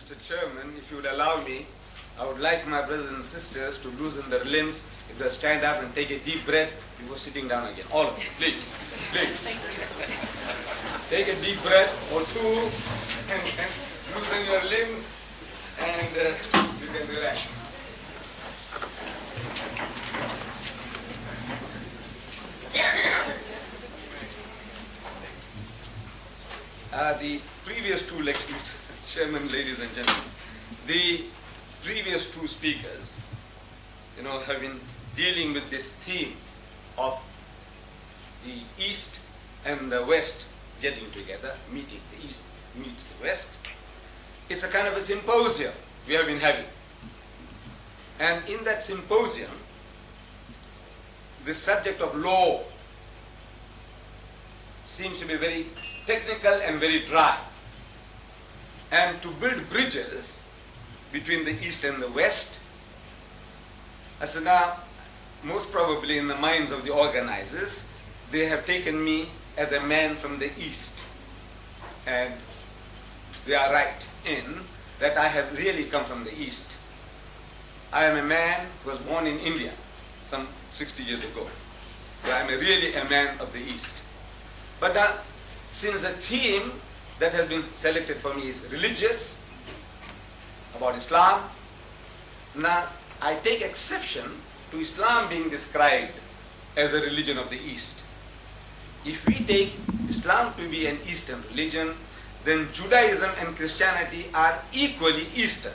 Mr. Chairman, if you would allow me, I would like my brothers and sisters to loosen their limbs, if they stand up and take a deep breath before sitting down again. All of you, please. Please. Take a deep breath or two, and loosen your limbs, and you can relax. The previous two lectures, Chairman, ladies and gentlemen, the previous two speakers, have been dealing with this theme of the East and the West getting together, meeting. The East meets the West. It's a kind of a symposium we have been having. And in that symposium, the subject of law seems to be very technical and very dry. And to build bridges between the East and the West, so now, most probably in the minds of the organizers, they have taken me as a man from the East. And they are right in that I have really come from the East. I am a man who was born in India some 60 years ago. So I am really a man of the East. But now, since the theme that has been selected for me is religious, about Islam, now I take exception to Islam being described as a religion of the East. If we take Islam to be an Eastern religion, then Judaism and Christianity are equally Eastern.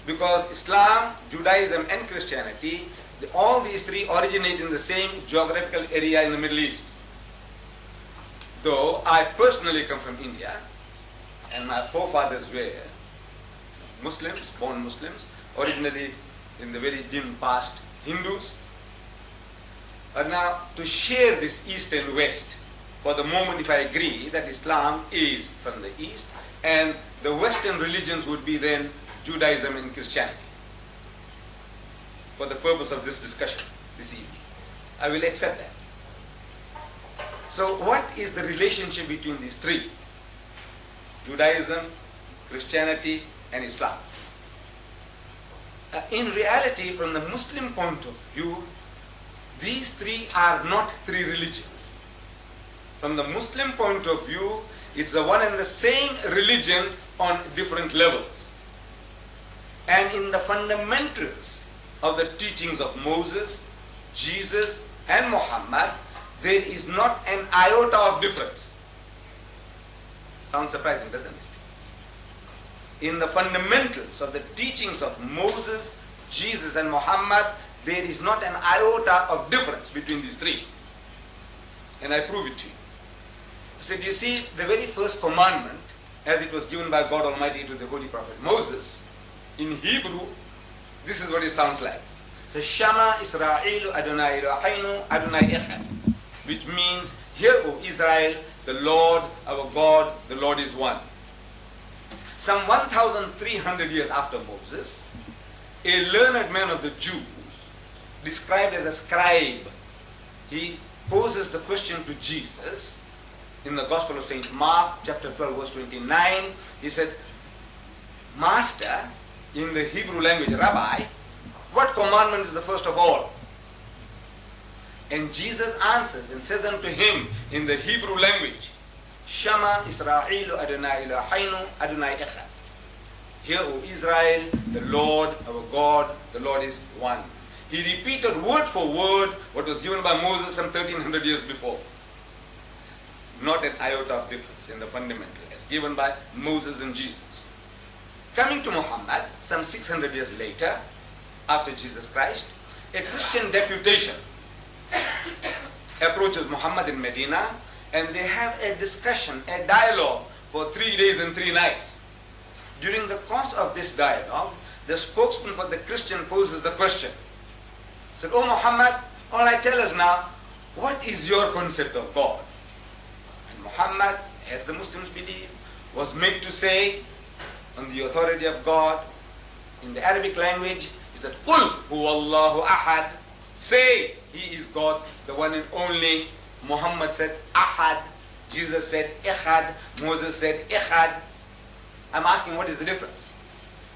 Because Islam, Judaism and Christianity, all these three originate in the same geographical area in the Middle East. Though I personally come from India, and my forefathers were Muslims, born Muslims, originally in the very dim past Hindus. But now to share this East and West, for the moment if I agree that Islam is from the East, and the Western religions would be then Judaism and Christianity, for the purpose of this discussion this evening, I will accept that. So what is the relationship between these three? Judaism, Christianity, and Islam. In reality, from the Muslim point of view, these three are not three religions. From the Muslim point of view, it's the one and the same religion on different levels. And in the fundamentals of the teachings of Moses, Jesus, and Muhammad, there is not an iota of difference. Sounds surprising, doesn't it? In the fundamentals of the teachings of Moses, Jesus, and Muhammad, there is not an iota of difference between these three. And I prove it to you. So you see, the very first commandment, as it was given by God Almighty to the Holy Prophet Moses, in Hebrew, this is what it sounds like. So, Shama Israelu Adonai Eloheinu Adonai Echad, which means, hear, O Israel, the Lord, our God, the Lord is one. Some 1,300 years after Moses, a learned man of the Jews, described as a scribe, he poses the question to Jesus in the Gospel of St. Mark, chapter 12, verse 29. He said, Master, in the Hebrew language, Rabbi, what commandment is the first of all? And Jesus answers and says unto him in the Hebrew language, Shama Israelu Adonai Eloheinu Adonai Echad. Hear, O Israel, the Lord, our God, the Lord is one. He repeated word for word what was given by Moses some 1,300 years before. Not an iota of difference in the fundamental, as given by Moses and Jesus. Coming to Muhammad, some 600 years later, after Jesus Christ, a Christian deputation approaches Muhammad in Medina, and they have a discussion, a dialogue for 3 days and 3 nights. During the course of this dialogue, the spokesman for the Christian poses the question. He said, "Oh Muhammad, all right, tell us now, what is your concept of God?" And Muhammad, as the Muslims believe, was made to say, on the authority of God, in the Arabic language, he said, "Qul huwallahu ahad." Say, He is God, the one and only. Muhammad said, Ahad. Jesus said, Echad. Moses said, Echad. I'm asking what is the difference?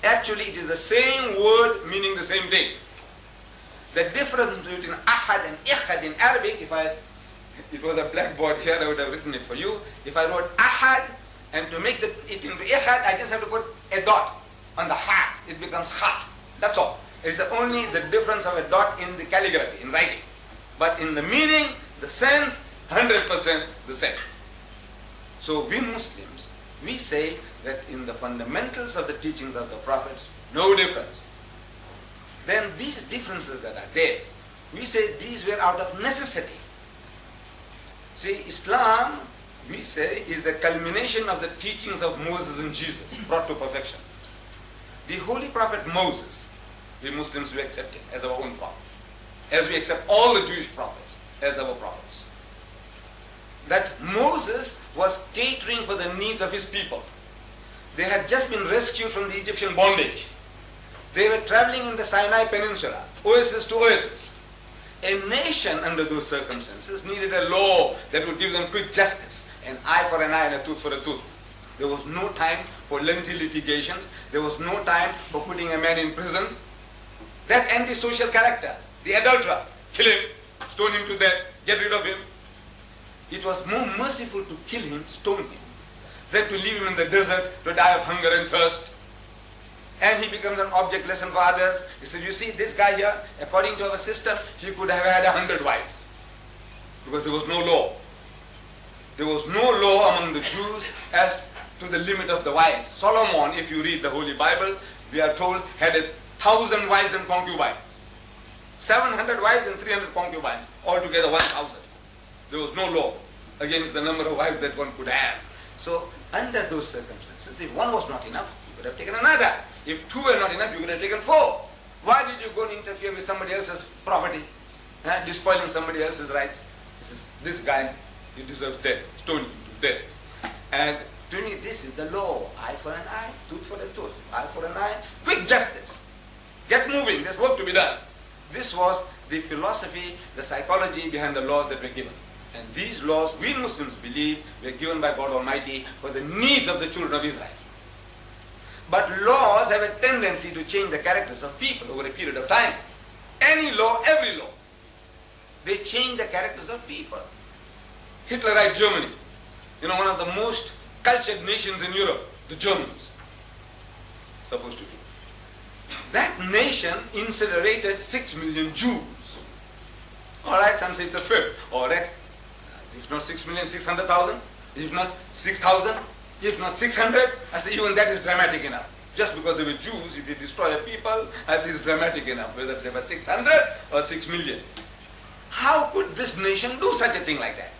Actually, it is the same word meaning the same thing. The difference between Ahad and Ihad in Arabic, it was a blackboard here, I would have written it for you. If I wrote Ahad, and to make it into Ihad, I just have to put a dot on the Ha. It becomes Ha. That's all. It's only the difference of a dot in the calligraphy, in writing. But in the meaning, the sense, 100% the same. So we Muslims, we say that in the fundamentals of the teachings of the prophets, no difference. Then these differences that are there, we say these were out of necessity. See, Islam, we say, is the culmination of the teachings of Moses and Jesus, brought to perfection. The Holy Prophet Moses, we Muslims, we accept him as our own prophet, as we accept all the Jewish prophets as our prophets. That Moses was catering for the needs of his people. They had just been rescued from the Egyptian bondage. They were traveling in the Sinai Peninsula, oasis to oasis. A nation under those circumstances needed a law that would give them quick justice, an eye for an eye and a tooth for a tooth. There was no time for lengthy litigations. There was no time for putting a man in prison. That antisocial character, the adulterer, kill him, stone him to death, get rid of him. It was more merciful to kill him, stone him, than to leave him in the desert to die of hunger and thirst. And he becomes an object lesson for others. He says, you see, this guy here, according to our system, he could have had 100 wives. Because there was no law. There was no law among the Jews as to the limit of the wives. Solomon, if you read the Holy Bible, we are told, had 1,000 wives and concubines. 700 wives and 300 concubines. Altogether 1,000. There was no law against the number of wives that one could have. So, under those circumstances, if one was not enough, you could have taken another. If two were not enough, you could have taken four. Why did you go and interfere with somebody else's property? Despoiling somebody else's rights? This guy, he deserves death. Stone him to death. And to me, this is the law. Eye for an eye, tooth for a tooth. Eye for an eye. Quick justice. Get moving. There's work to be done. This was the philosophy, the psychology behind the laws that were given. And these laws, we Muslims believe, were given by God Almighty for the needs of the children of Israel. But laws have a tendency to change the characters of people over a period of time. Any law, every law, they change the characters of people. Hitlerite Germany, one of the most cultured nations in Europe, the Germans, supposed to be. That nation incinerated 6 million Jews. All right, some say it's a fifth. All right, if not 6 million, 600,000. If not 6,000. If not 600. I say even that is dramatic enough. Just because they were Jews, if you destroy a people, I say it's dramatic enough, whether they were 600 or 6 million. How could this nation do such a thing like that?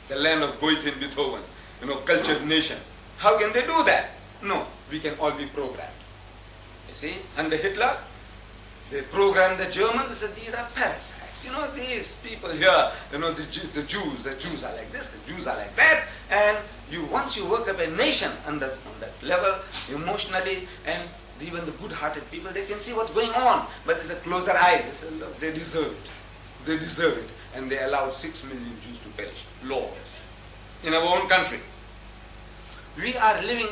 The land of Goethe and Beethoven, cultured nation. How can they do that? No, we can all be programmed. You see, under Hitler, they programmed the Germans and said, these are parasites. These people here, the Jews are like this, the Jews are like that. And once you work up a nation on that level, emotionally, and even the good-hearted people, they can see what's going on. But they close their eyes. They say, look, they deserve it. They deserve it. And they allowed 6 million Jews to perish. Laws. In our own country. We are living,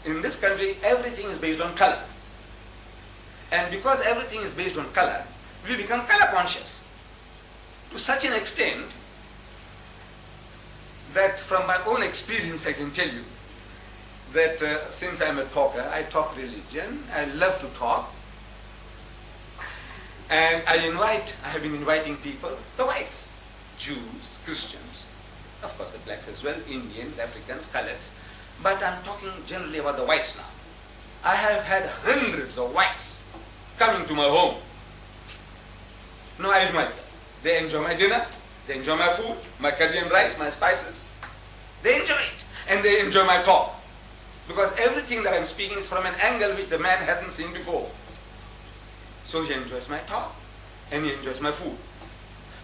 in this country, everything is based on color. And because everything is based on color, we become color conscious. To such an extent that from my own experience I can tell you that since I'm a talker, I talk religion, I love to talk. And I have been inviting people, the whites, Jews, Christians, of course the blacks as well, Indians, Africans, coloreds. But I'm talking generally about the whites now. I have had hundreds of whites coming to my home. No, I invite them. They enjoy my dinner, they enjoy my food, my curry and rice, my spices. They enjoy it. And they enjoy my talk. Because everything that I'm speaking is from an angle which the man hasn't seen before. So he enjoys my talk and he enjoys my food.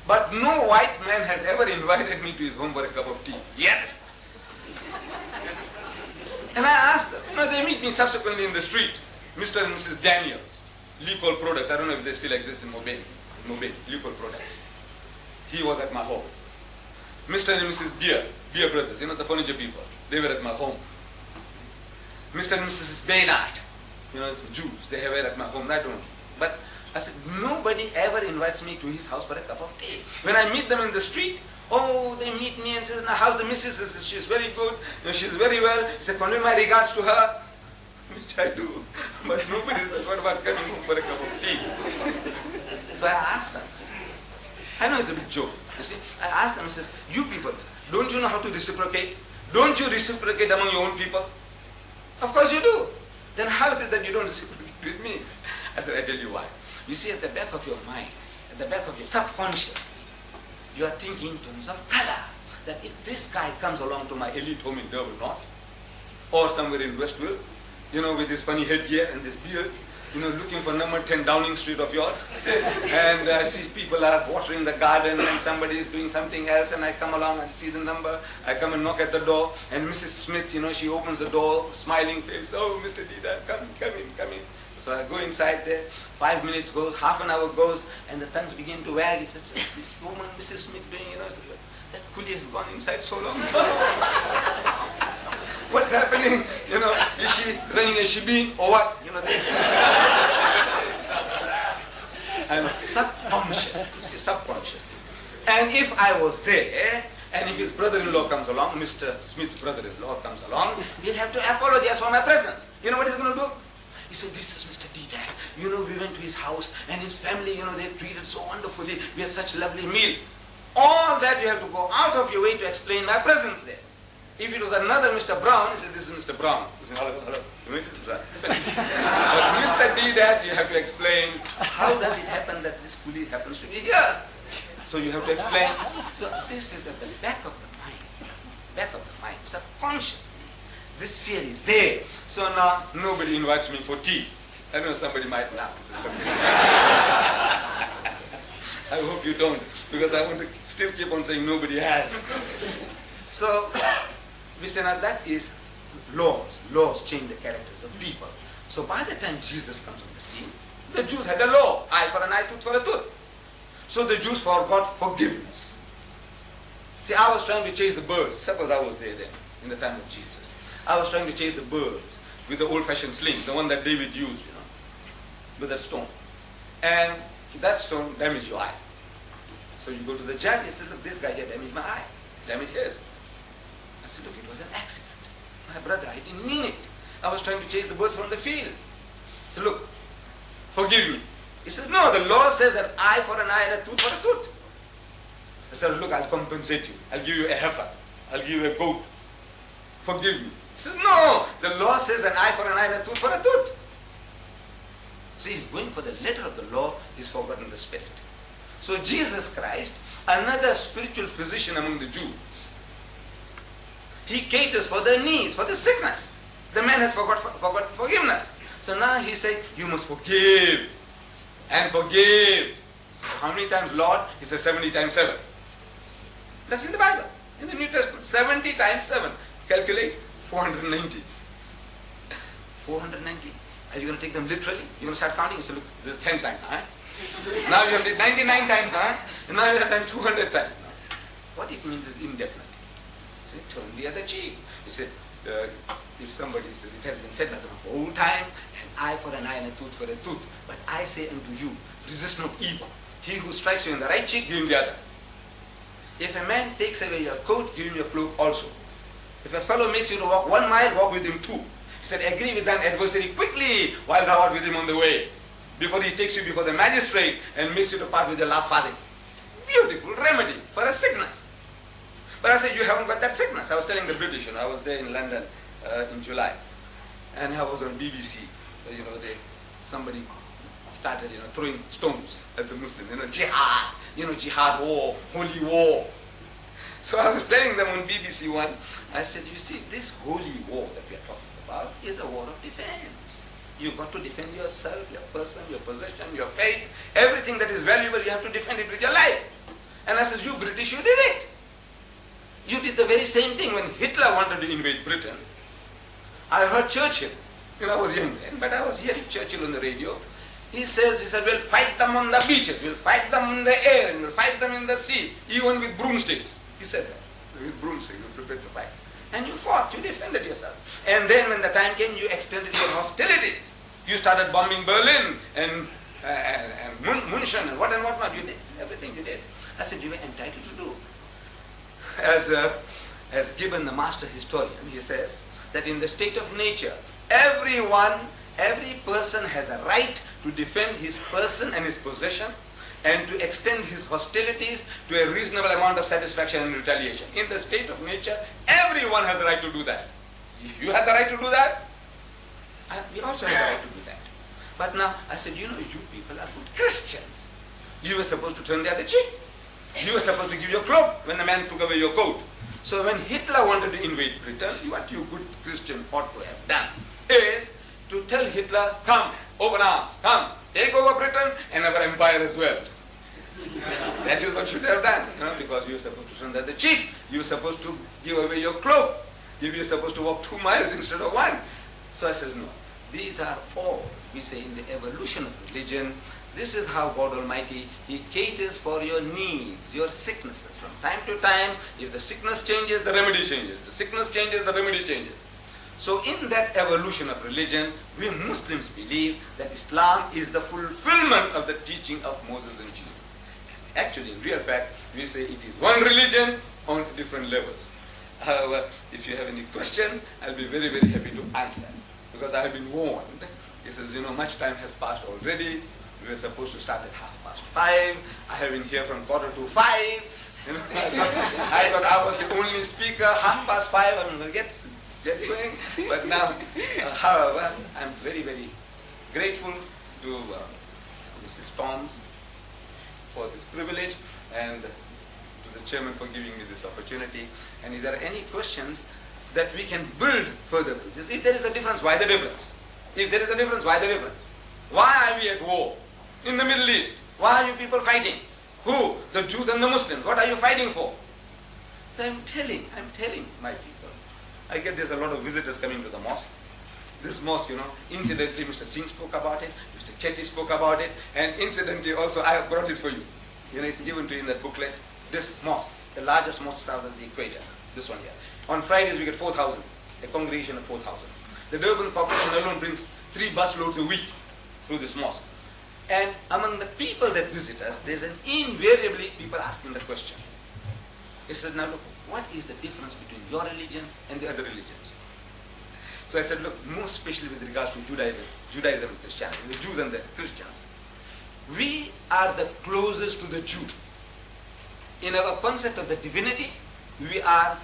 But no white man has ever invited me to his home for a cup of tea. Yet. And I asked them, they meet me subsequently in the street. Mr. and Mrs. Daniels, Liquor Products. I don't know if they still exist in Mobile, Liquor Products. He was at my home. Mr. and Mrs. Beer Brothers, the furniture people, they were at my home. Mr. and Mrs. Deetat. You know, Jews, they have it at my home, I don't. But I said, nobody ever invites me to his house for a cup of tea. When I meet them in the street, oh, they meet me and say, now how's the missus? I said, she's very good, you know, she's very well. He said, convey my regards to her, which I do. But nobody says, what about coming home for a cup of tea? So I asked them. I know it's a big joke, you see. I asked them, I says, you people, don't you know how to reciprocate? Don't you reciprocate among your own people? Of course you do. Then how is it that you don't reciprocate with me? I said, I tell you why. You see, at the back of your mind, at the back of your subconscious, you are thinking in terms of color. That if this guy comes along to my elite home in Durban North, or somewhere in Westville, you know, with this funny headgear and this beard, you know, looking for number 10 Downing Street of yours, and I see people are watering the garden and somebody is doing something else, and I come along and see the number, I come and knock at the door, and Mrs. Smith, you know, she opens the door, smiling face, oh, Mr. Deetat, come in. So I go inside there, 5 minutes goes, half an hour goes, and the tongues begin to wag. He said, this woman, Mrs. Smith, doing, you know, said, that coolie has gone inside so long. What's happening? You know, is she running a shebeen or what? You know, I'm subconscious, you see, subconscious. And if I was there, and if his brother-in-law comes along, Mr. Smith's brother-in-law comes along, he'll have to apologize for my presence. You know what he's going to do? He said, this is Mr. Deetat. You know, we went to his house and his family, you know, they treated so wonderfully. We had such a lovely meal. All that you have to go out of your way to explain my presence there. If it was another Mr. Brown, he said, this is Mr. Brown. He said, hello. But Mr. Deetat, you have to explain, how does it happen that this coolie happens to be here? So you have to explain. So this is at the back of the mind, subconsciously. This fear is there. So now nobody invites me for tea. I know somebody might laugh. I hope you don't, because I want to still keep on saying nobody has. So we say now that is laws. Laws change the characters of people. So by the time Jesus comes on the scene, the Jews had a law, eye for an eye, tooth for a tooth. So the Jews forgot forgiveness. See, I was trying to chase the birds. Suppose I was there then, in the time of Jesus. I was trying to chase the birds with the old-fashioned sling, the one that David used, you know, with a stone. And that stone damaged your eye. So you go to the judge, he said, look, this guy here damaged my eye, damaged his. I said, look, it was an accident. My brother, I didn't mean it. I was trying to chase the birds from the field. I said, look, forgive me. He said, no, the law says an eye for an eye and a tooth for a tooth. I said, look, I'll compensate you. I'll give you a heifer. I'll give you a goat. Forgive me. He says, no, the law says an eye for an eye and a tooth for a tooth. So he's going for the letter of the law, he's forgotten the spirit. So Jesus Christ, another spiritual physician among the Jews, he caters for their needs, for the sickness. The man has forgot forgiveness. So now he says, you must forgive and forgive. How many times, Lord? He says 70 times 7. That's in the Bible, in the New Testament. 70 times 7. Calculate 490. 490. Are you going to take them literally? You're going to start counting? You say, look, this is 10 times. Huh? Now you have done 99 times. Huh? And now you have done 200 times. What it means is indefinite. See, turn the other cheek. He said, if somebody says, it has been said that of old time, an eye for an eye and a tooth for a tooth. But I say unto you, resist not evil. He who strikes you in the right cheek, give him the other. If a man takes away your coat, give him your cloak also. If a fellow makes you to walk 1 mile, walk with him 2. He said, agree with thine adversary quickly while thou art with him on the way, before he takes you before the magistrate and makes you to part with your last farthing. Beautiful remedy for a sickness. But I said, you haven't got that sickness. I was telling the British, I was there in London in July, and I was on BBC. So, somebody started, throwing stones at the Muslims, jihad, jihad war, holy war. So I was telling them on BBC one, I said, you see, this holy war that we are talking about is a war of defense. You've got to defend yourself, your person, your possession, your faith, everything that is valuable, you have to defend it with your life. And I said, you British, you did it. You did the very same thing when Hitler wanted to invade Britain. I heard Churchill, I was young then, but I was hearing Churchill on the radio. He said, we'll fight them on the beaches, we'll fight them in the air, and we'll fight them in the sea, even with broomsticks. He said that. With broomsticks, we're prepared to fight. And you fought, you defended yourself. And then when the time came, you extended your hostilities. You started bombing Berlin and München and whatnot. You did everything you did. I said, you were entitled to do. As Gibbon, the master historian, he says that in the state of nature, every person has a right to defend his person and his possession and to extend his hostilities to a reasonable amount of satisfaction and retaliation. In the state of nature, everyone has a right to do that. If you had the right to do that, we also have the right to do that. But now, I said, you people are good Christians. You were supposed to turn the other cheek. You were supposed to give your cloak when the man took away your coat. So when Hitler wanted to invade Britain, what you good Christian ought to have done is to tell Hitler, come, open arms, come, take over Britain and our empire as well. That is what you should have done, because you were supposed to turn the other cheek. You were supposed to give away your cloak. You were supposed to walk 2 miles instead of 1. So I says, no, these are all, we say, in the evolution of religion. This is how God Almighty, He caters for your needs, your sicknesses. From time to time, if the sickness changes, the remedy changes. The sickness changes, the remedy changes. So in that evolution of religion, we Muslims believe that Islam is the fulfillment of the teaching of Moses and Jesus. Actually, in real fact, we say it is one religion on different levels. However, if you have any questions, I'll be very, very happy to answer. Because I have been warned. He says, much time has passed already. We were supposed to start at 5:30. I have been here from 4:45. I thought I was the only speaker. 5:30, I'm going to get going. But now, however, I'm very, very grateful to Mrs. Toms for this privilege and to the chairman for giving me this opportunity. And if there are any questions that we can build further bridges, if there is a difference, why the difference? If there is a difference, why the difference? Why are we at war in the Middle East? Why are you people fighting? Who? The Jews and the Muslims. What are you fighting for? So I'm telling my people. I get there's a lot of visitors coming to the mosque. This mosque, incidentally Mr. Singh spoke about it, Mr. Chetty spoke about it, and incidentally also I have brought it for you. It's given to you in that booklet. This mosque, the largest mosque south of the equator, this one here. On Fridays we get 4,000, a congregation of 4,000. The Durban Corporation alone brings 3 busloads a week through this mosque. And among the people that visit us, there's invariably people asking the question. He says, now look, what is the difference between your religion and the other religions? So I said, look, most especially with regards to Judaism and Christianity, the Jews and the Christians, we are the closest to the Jew. In our concept of the divinity, we are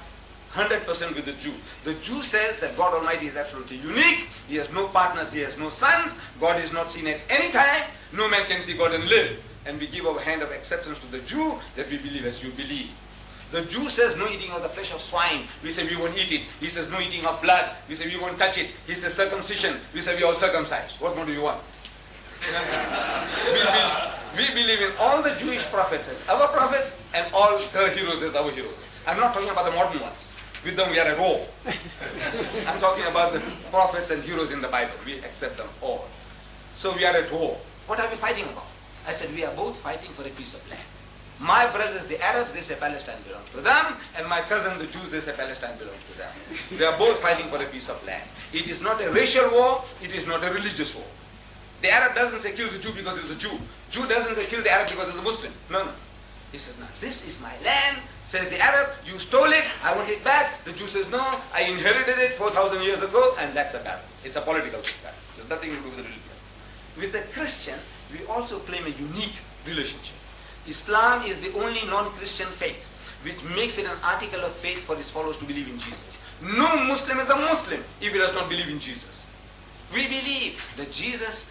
100% with the Jew. The Jew says that God Almighty is absolutely unique. He has no partners, He has no sons. God is not seen at any time. No man can see God and live. And we give our hand of acceptance to the Jew that we believe as you believe. The Jew says no eating of the flesh of swine. We say we won't eat it. He says no eating of blood. We say we won't touch it. He says circumcision. We say we all circumcised. What more do you want? we believe in all the Jewish prophets as our prophets and all the heroes as our heroes. I'm not talking about the modern ones. With them we are at war. I'm talking about the prophets and heroes in the Bible. We accept them all. So we are at war. What are we fighting about? I said we are both fighting for a piece of land. My brothers, the Arabs, they say Palestine belongs to them, and my cousin, the Jews, they say Palestine belongs to them. They are both fighting for a piece of land. It is not a racial war, it is not a religious war. The Arab doesn't say kill the Jew because he's a Jew. Jew doesn't say kill the Arab because he's a Muslim. No. He says, no, this is my land, says the Arab, you stole it, I want it back. The Jew says, no, I inherited it 4,000 years ago, and that's a battle. It's a political battle. There's nothing to do with the religion. With the Christian, we also claim a unique relationship. Islam is the only non-Christian faith which makes it an article of faith for its followers to believe in Jesus. No Muslim is a Muslim if he does not believe in Jesus. We believe that Jesus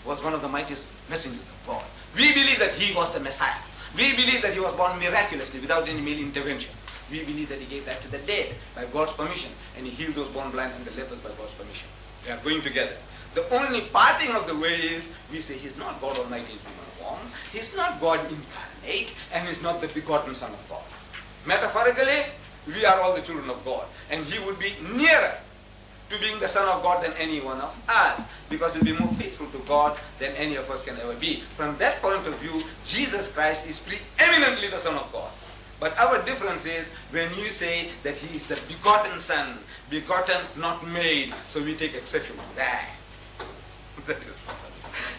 was one of the mightiest messengers of God. We believe that He was the Messiah. We believe that He was born miraculously without any male intervention. We believe that He gave life to the dead by God's permission, and He healed those born blind and the lepers by God's permission. They are going together. The only parting of the way is, we say He's not God Almighty in human form, He's not God incarnate, and He's not the begotten Son of God. Metaphorically, we are all the children of God, and He would be nearer to being the Son of God than any one of us, because He'll be more faithful to God than any of us can ever be. From that point of view, Jesus Christ is preeminently the Son of God. But our difference is when you say that he is the begotten son, begotten, not made, so we take exception to that. That is.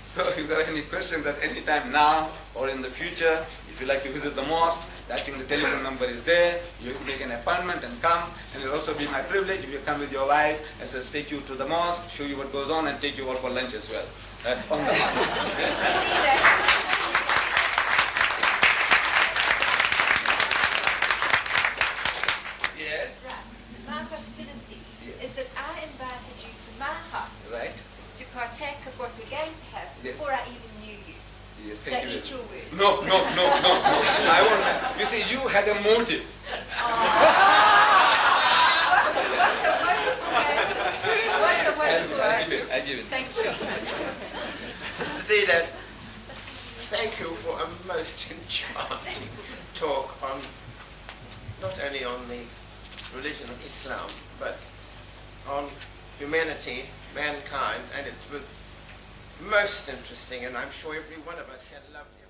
So if there are any questions at any time now or in the future, if you like to visit the mosque, I think the telephone number is there. You make an appointment and come. And it will also be my privilege if you come with your wife, and says take you to the mosque, show you what goes on, and take you all for lunch as well. That's on the Yes? My hostility is that I invited you to my house. Right. To partake of what we're going to have before I even knew you. Yes, So thank you. eat your words. No. I won't. You see, you had a motive. What a wonderful way. What a wonderful way. I give it. Thank you. Mr. Deedat, thank you for a most enchanting talk on, not only on the religion of Islam, but on humanity, mankind, and it was most interesting, and I'm sure every one of us had loved you.